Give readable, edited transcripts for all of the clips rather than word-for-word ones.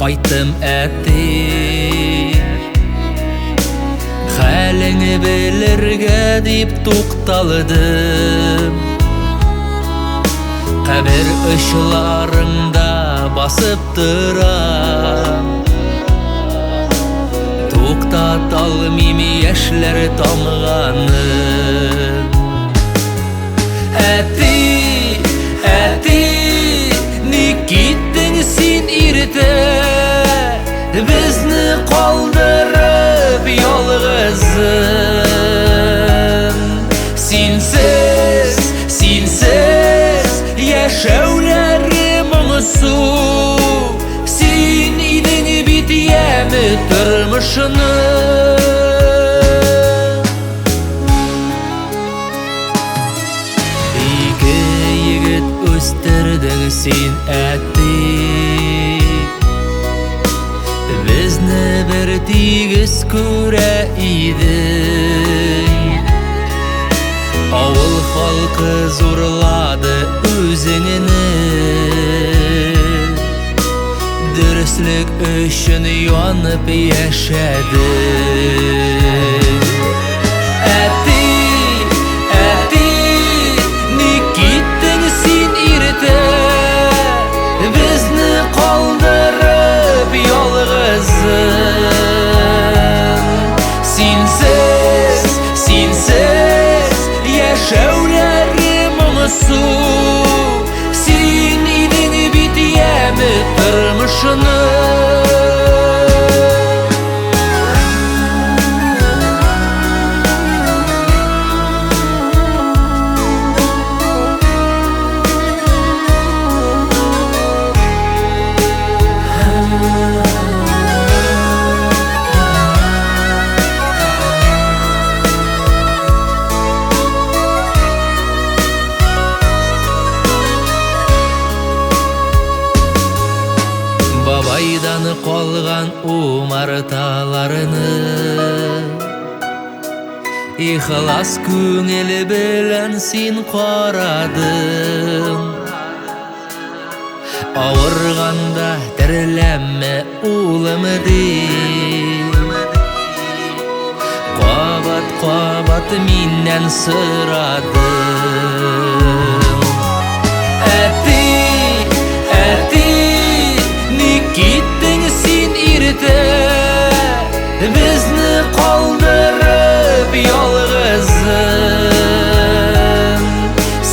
Кайттым әтти, хәлеңне белергә дип тукталдым. Кабер очларында басып торам, туктата алмыйм яшьләр тамганын. Әтти, әтти, ник киттең син иртә, безне калдырып ялгызын. Синсез, синсез яшәүләрем моңсу, син идең бит яме тормышны. Ике егет үстердең син әтти, безне бер тигез күрә идең. Авыл халкы зурлады үзеңне, дөрестлек өчен янып яшәдең. Әтти, әтти, ник киттең син иртә, безне калдырып ялгызын. Синсез, синсез яшәүләрем моңсу, син идең бит яме тормышны. Бабайдан калган умарталарны ихлас күңел белән син карадың. Авырганда тереләмме улым дип, кабат-кабат миннән сорадың. Әтти, әтти, ник киттең син иртә, безне калдырып ялгызын.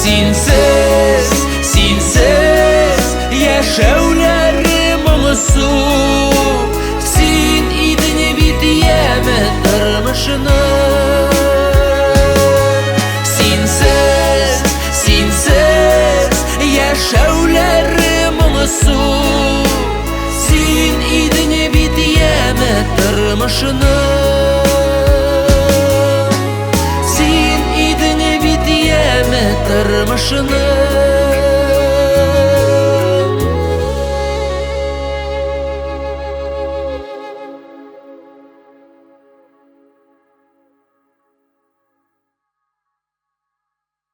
Синсез, синсез яшәүләрем моңсу, син идең бит яме тормышны. Синсез, синсез яшәүләрем моңсу, син идең бит яме тормышны. Син идең бит яме тормышны.